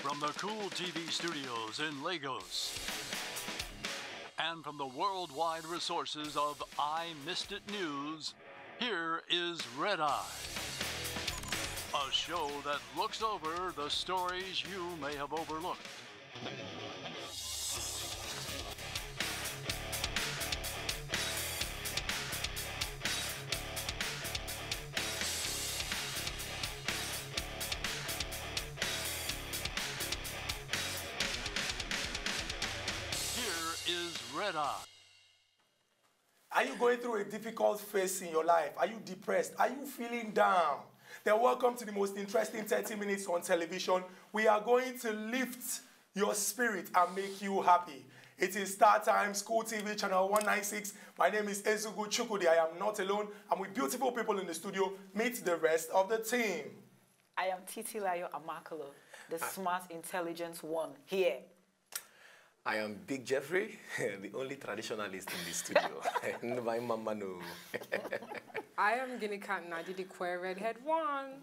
From the Cool TV studios in Lagos and from the worldwide resources of I Missed It News, here is Red Eye, a show that looks over the stories you may have overlooked. Red Eye. Are you going through a difficult phase in your life? Are you depressed? Are you feeling down? Then welcome to the most interesting 30 minutes on television. We are going to lift your spirit and make you happy. It is Star Time, School TV, channel 196. My name is Chukwudi. I am not alone. I'm with beautiful people in the studio. Meet the rest of the team. I am Titilayo, the smart intelligence one here. I am Big Jeffrey, the only traditionalist in the studio. My mama no. I am Ginika Jeff, redhead one.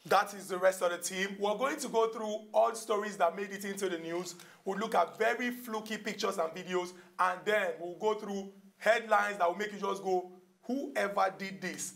That is the rest of the team. We're going to go through all stories that made it into the news. We'll look at very fluky pictures and videos, and then we'll go through headlines that will make you just go, whoever did this?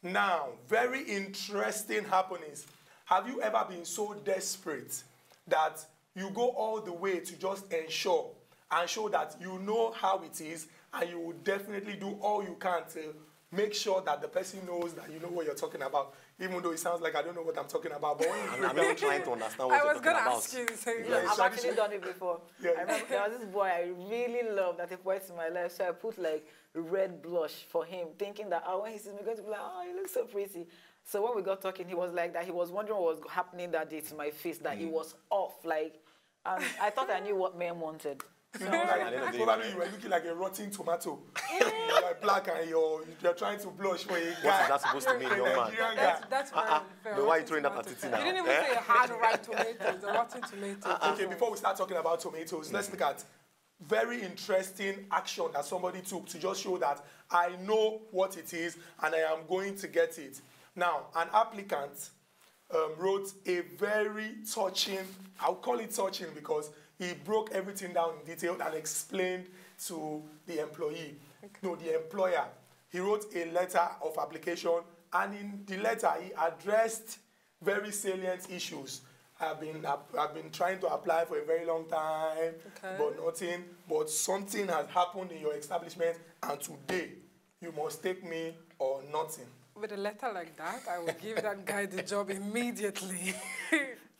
Now, very interesting happenings. Have you ever been so desperate that you go all the way to just ensure and show that you know how it is, and you will definitely do all you can to make sure that the person knows that you know what you're talking about, even though it sounds like I don't know what I'm talking about. But I'm not trying to understand what you're talking about. I was going to ask you. Yeah, I've actually done it before. Yeah. I remember there was this boy I really loved that he put in my life, so I put like red blush for him, thinking that when he sees me, going to be like, oh, you look so pretty. So when we got talking, he was like that. He was wondering what was happening that day to my face, that it was off, like. I thought I knew what men wanted. You know, probably you were looking like a rotten tomato. You're like black and you're trying to blush for a guy. What is that supposed to mean, young man? That's very unfair. Why are you throwing that at Titi now? You didn't even say hard ripe tomatoes, or rotten tomatoes. Okay, before we start talking about tomatoes, let's look at very interesting action that somebody took to just show that I know what it is and I am going to get it. Now, an applicant wrote a very touching, I'll call it touching because he broke everything down in detail and explained to the employee, no, the employer. He wrote a letter of application, and in the letter he addressed very salient issues. I've been trying to apply for a very long time, but nothing. But something has happened in your establishment, and today you must take me or nothing. With a letter like that, I will give that guy the job immediately.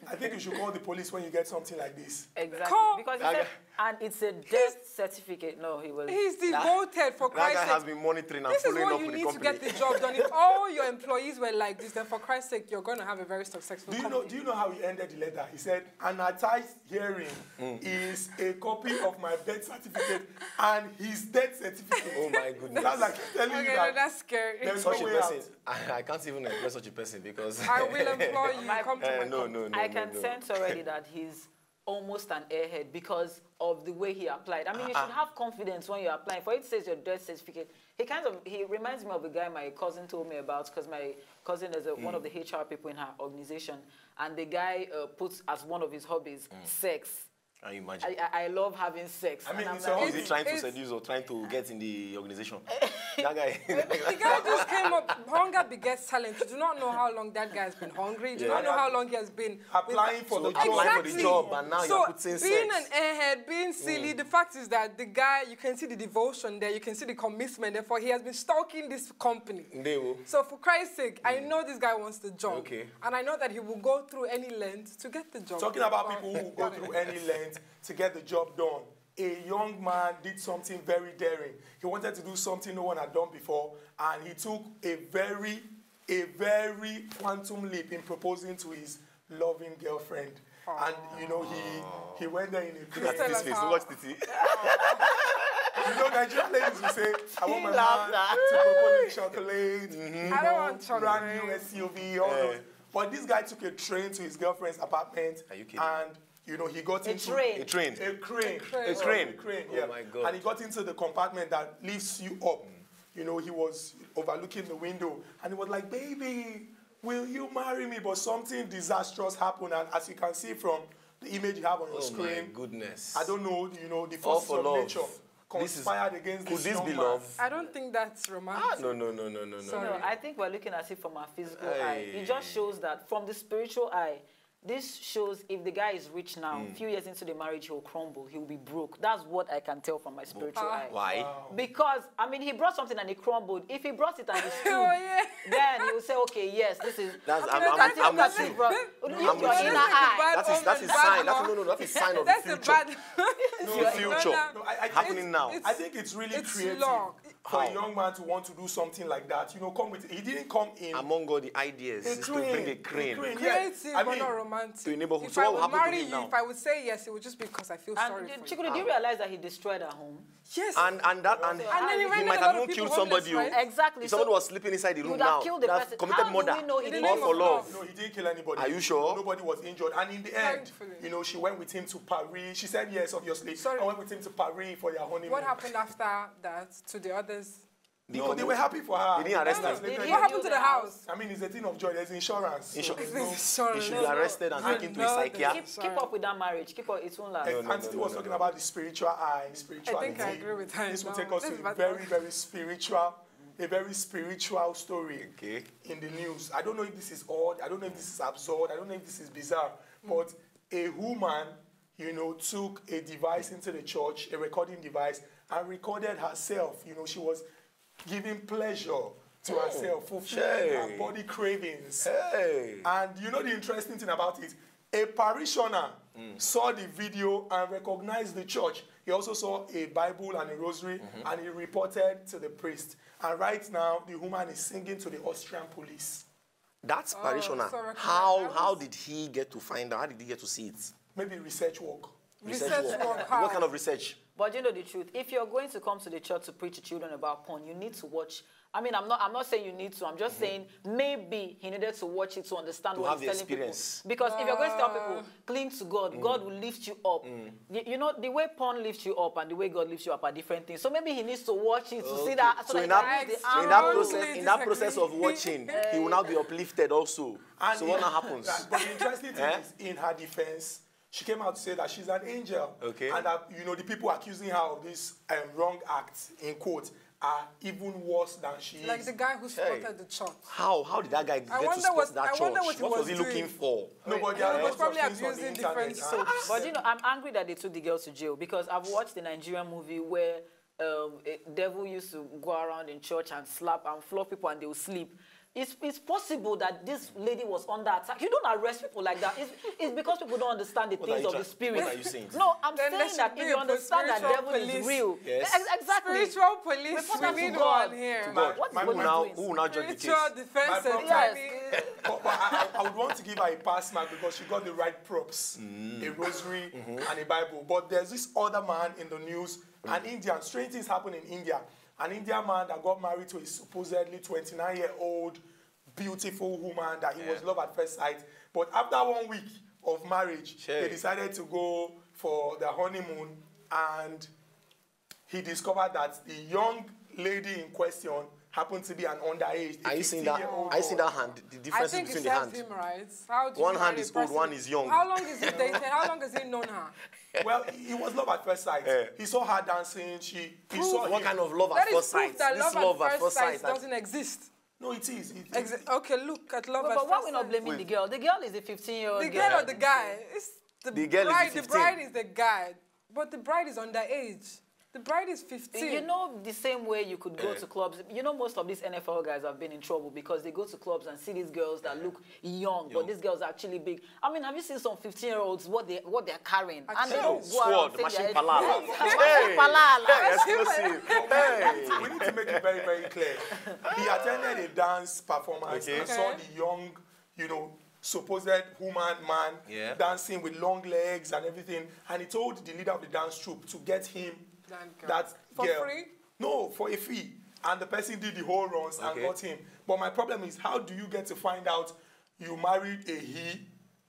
I think you should call the police when you get something like this. Exactly. Because he said, and it's a death certificate. No, he was. He's devoted, for Christ's sake. That guy has been monitoring and following up with the company. This is what you need to get the job done. If all your employees were like this, then for Christ's sake, you're going to have a very successful company. Do you know how he ended the letter? He said, an attached herein is a copy of my birth certificate and his death certificate. Oh my goodness. That's like telling you that. No, that's scary. There's such no a way person. out. I can't even employ such a person because... I will employ you. Come to my no. I can sense already that he's almost an airhead because of the way he applied. I mean, you should have confidence when you're applying. For it says your death certificate. He reminds me of a guy my cousin told me about, because my cousin is one of the HR people in her organization, and the guy puts as one of his hobbies sex. Can you imagine? I love having sex. I mean, is he trying to seduce or trying to get in the organization? That guy. The guy just came up. Hunger begets talent. You do not know how long that guy has been hungry. You do not know how long he has been applying for the job. Applying for the job, and now you're putting being an airhead, being silly, the fact is that the guy, you can see the devotion there, you can see the commitment. Therefore, he has been stalking this company. So for Christ's sake, I know this guy wants the job. Okay. And I know that he will go through any length to get the job. Talking about people who go through any length to get the job done. A young man did something very daring. He wanted to do something no one had done before, and he took a very quantum leap in proposing to his loving girlfriend. And you know, he went there in a plane. Look at his face. Watch Titi. You know, Nigerian ladies will say, I want my man to propose with chocolate. I don't want chocolate. Brand new SUV, all those. But this guy took a train to his girlfriend's apartment. Are you kidding? And you know, he got into a crane. Yeah. Oh my God. And he got into the compartment that lifts you up. You know, he was overlooking the window, and he was like, "Baby, will you marry me? But something disastrous happened, and as you can see from the image you have on your screen. Oh my goodness. I don't know, you know, the forces of nature conspired against this young man. Love? I don't think that's romantic. No. No, I think we're looking at it from our physical eye. It just shows that from the spiritual eye, this shows if the guy is rich now, a few years into the marriage, he'll crumble, he'll be broke. That's what I can tell from my spiritual eye. Why? Wow. Because, I mean, he brought something and he crumbled. If he brought it and he stood, Oh, yeah. then he will say, okay, yes, this is... I'm Use with your you. inner eye. That is sign. That is sign of the That's a future. bad... The future happening now. I think it's really creative long. for a young man to want to do something like that. You know, come with. He didn't come in. Among all the ideas, is to bring a crane. Creative, but not romantic. To a neighborhood. If So I what would happened to marry him you, now? if I would say yes, it would just be because I feel sorry And for you. Chukwudi, do you realize that he destroyed her home? Yes. And then he he rendered might a lot have of even people killed homeless, somebody. right? Exactly. If somebody was sleeping inside the he room would now, have killed the that's person. committed How murder. do we know he didn't All kill for someone? love. No, he didn't kill anybody. Are you sure? Nobody was injured. And in the end, Thankfully. you know, she went with him to Paris. She said yes, obviously. Sorry. And went with him to Paris for their honeymoon. What happened after that to the others? No, they were happy for her. They didn't arrest her. What happened to the house? I mean, it's a thing of joy. There's insurance. So Insurance. there's no- Sorry. He should be arrested and taken to a psychiatrist. Keep up with that marriage. Keep up. It won't last. Auntie was talking about the spiritual eye, spirituality. I think I agree with her. This will No, take us this to is a bad very, talk. very spiritual story in the news. I don't know if this is odd. I don't know if this is absurd. I don't know if this is bizarre. But a woman, you know, took a device into the church, a recording device, and recorded herself. You know, she was giving pleasure to herself, fulfilling her body cravings. And you know the interesting thing about it? A parishioner saw the video and recognized the church. He also saw a Bible and a rosary, and he reported to the priest. And right now, the woman is singing to the Austrian police. That's parishioner. so How did he get to find out? How did he get to see it? Maybe research work. Research work. What kind of research? But you know the truth. If you're going to come to the church to preach to children about porn, you need to watch. I mean, I'm not saying you need to. I'm just saying maybe he needed to watch it to understand what he's telling people. Because if you're going to tell people, cling to God, God will lift you up. You know, the way porn lifts you up and the way God lifts you up are different things. So maybe he needs to watch it to see that. So in that process of watching, he will now be uplifted also. And so what now happens? But the interesting thing is, in her defense, she came out to say that she's an angel. Okay. And that, you know, the people accusing her of this wrong acts, in quotes, are even worse than she is. Like the guy who spotted the church. How did that guy get to spot that church? What was he looking for? Nobody He was probably abusing different soaps. But you know, I'm angry that they took the girls to jail because I've watched the Nigerian movie where a devil used to go around in church and slap and flog people and they will sleep. It's possible that this lady was under attack. You don't arrest people like that. It's because people don't understand the things of the spirit. What are you saying? No, I'm Then saying that if you understand that devil is real. Yes. Exactly. Spiritual police. Report We that to need God. one here. God. What is My God mom doing? Who will now judge the case? Spiritual defense My and problem- timing. But I would want to give her a pass mark because she got the right props. A rosary and a Bible. But there's this other man in the news, an Indian. Strange things happen in India. An Indian man that got married to a supposedly 29-year-old beautiful woman that he was love at first sight. But after 1 week of marriage, they decided to go for their honeymoon, and he discovered that the young lady in question happened to be an underage. Are you seeing that? Are you seeing that hand? The I difference think between it the serves hand. him right. How do One you hand marry is a old, person? one is young. How long is he dated? How long has he known her? Well, he was love at first sight. He saw her dancing. He saw What him. kind of love That at is first proof sight? that This love at first sight doesn't exist. No, it is. Okay, look at love at But why are first we not sight. blaming the girl? The girl is a 15-year-old The girl or the guy? It's The girl is bride. 15. The bride is the guy. But the bride is underage. The bride is 15. You know, the same way you could go to clubs. You know, most of these NFL guys have been in trouble because they go to clubs and see these girls that look young, but these girls are actually big. I mean, have you seen some 15-year-olds, what they're carrying? And they don't go around Sword, machine saying palala. Machine palala. Exclusive. Hey. We need to make it very, very clear. He attended a dance performance and saw the young, you know, supposed woman, man, dancing with long legs and everything. And he told the leader of the dance troupe to get him that for girl. free? No, for a fee. And the person did the whole runs and got him. But my problem is, how do you get to find out you married a he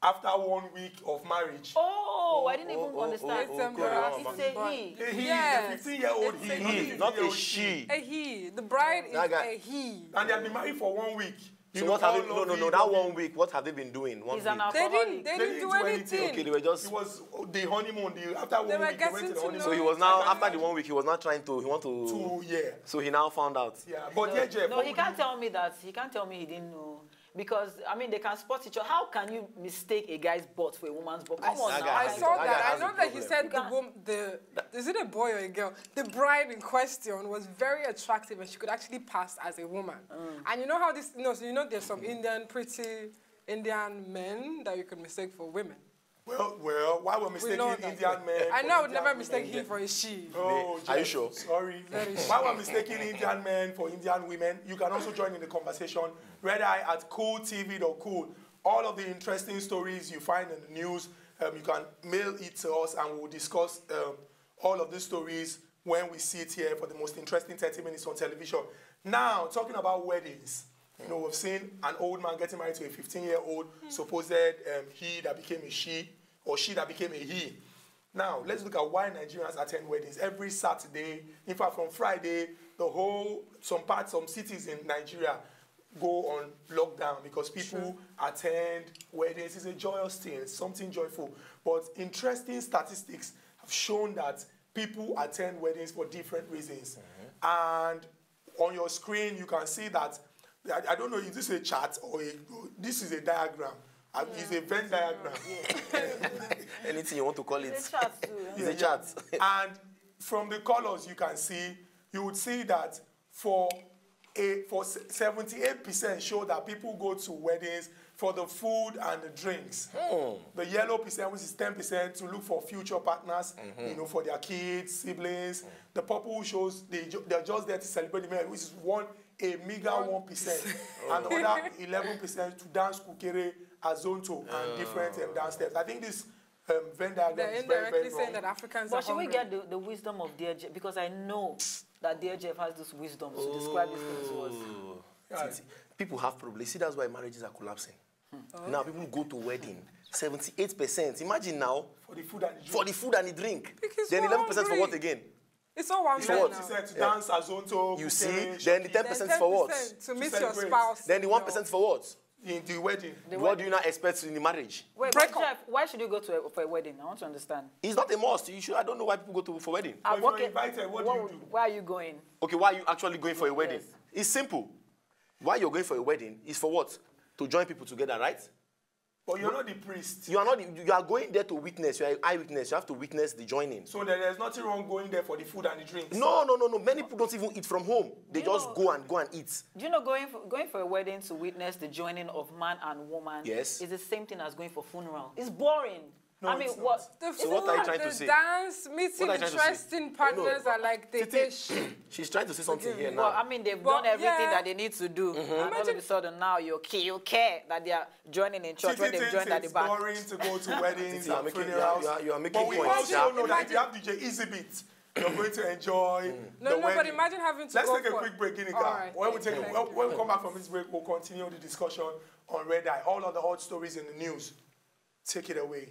after 1 week of marriage? Oh, I didn't even understand. It's embarrassing. It's a he. A he, Yes. a 15-year-old It's a he, Not a she. A he. The bride is That guy- a he. And they have been married for 1 week. So what have they, no, that 1 week, what have they been doing? He's an alcoholic. They didn't do anything. Okay, they were just... It was the honeymoon. After 1 week, they went to the honeymoon. So he was now, after the 1 week, he was not trying to, he wanted to... Yeah. So he now found out. Yeah, but yeah, Jeff. No, he can't tell me that. He can't tell me he didn't know. Because, I mean, they can spot each other. How can you mistake a guy's butt for a woman's butt? Come on now. I saw that. I know that he said is it a boy or a girl? The bride in question was very attractive and she could actually pass as a woman. And you know how this, so there's some pretty Indian men that you could mistake for women. Well, why we're mistaking Indian men? I know I would never mistake him for a she. Oh, are you sure? Sorry. Very sure. Why we're mistaking Indian men for Indian women? You can also join in the conversation. Red Eye at cooltv.cool. All of the interesting stories you find in the news, you can mail it to us and we'll discuss all of these stories when we sit here for the most interesting 30 minutes on television. Now, talking about weddings. We've seen an old man getting married to a 15-year-old, supposed he that became a she, or she that became a he. Now, let's look at why Nigerians attend weddings. Every Saturday, in fact, from Friday, some cities in Nigeria go on lockdown because people attend weddings. It's a joyous thing, it's something joyful. But interesting statistics have shown that people attend weddings for different reasons. And on your screen, you can see that I don't know, is this a chart or this is a diagram? It's a Venn diagram. Anything you want to call it. It's a chart too. It's a chart. And from the colors you would see that for 78% show that people go to weddings for the food and the drinks. The yellow percent, which is 10%, to look for future partners, for their kids, siblings. The purple shows they're just there to celebrate the marriage, which is a meager 1%, and the other 11% to dance kukere, azonto, and different downstairs. I think this Venn diagram is very, very wrong. Saying that Africans but should we get the wisdom of Dear Jeff? Because I know that Dear Jeff has this wisdom to describe these things to us. People have problems. See, that's why marriages are collapsing. Now people go to wedding. 78%. Imagine now. For the food and the drink. For the food and the drink. Because then 11% for what again? It's all one for what? To dance, azonto. You see? Then the 10% for what? To meet your spouse. Then the 1% for what? In the wedding. What do you not expect in the marriage? Wait, but Jeff, why should you go for a wedding? I want to understand. It's not a must. You should. I don't know why people go for wedding. But if you're invited, what do you do? Why are you going? Okay, why are you actually going for a wedding? Yes. It's simple. Why you're going for a wedding is for what? To join people together, right? But you're not the priest. You are not. You are going there to witness. You are an eyewitness. You have to witness the joining. So there's nothing wrong going there for the food and the drinks. No. Many people don't even eat from home. They just go and eat. Do you know going for a wedding to witness the joining of man and woman? Yes. Is the same thing as going for funeral. It's boring. No, I mean, it's what? So what are you trying to say? The dance, meeting interesting partners are like they She's trying to say something here now. Well, I mean, they've done everything that they need to do. And all of a sudden now you care that they are joining in church when they've joined at the back. It's boring to go to weddings and funerals. You are making points. But we also know that if you have DJ Easybit, you're going to enjoy the wedding. But imagine having to Let's go take a quick break, Ginika. Right. When we come back from this break, we'll continue the discussion on Red Eye. All of the hot stories in the news. Take it away.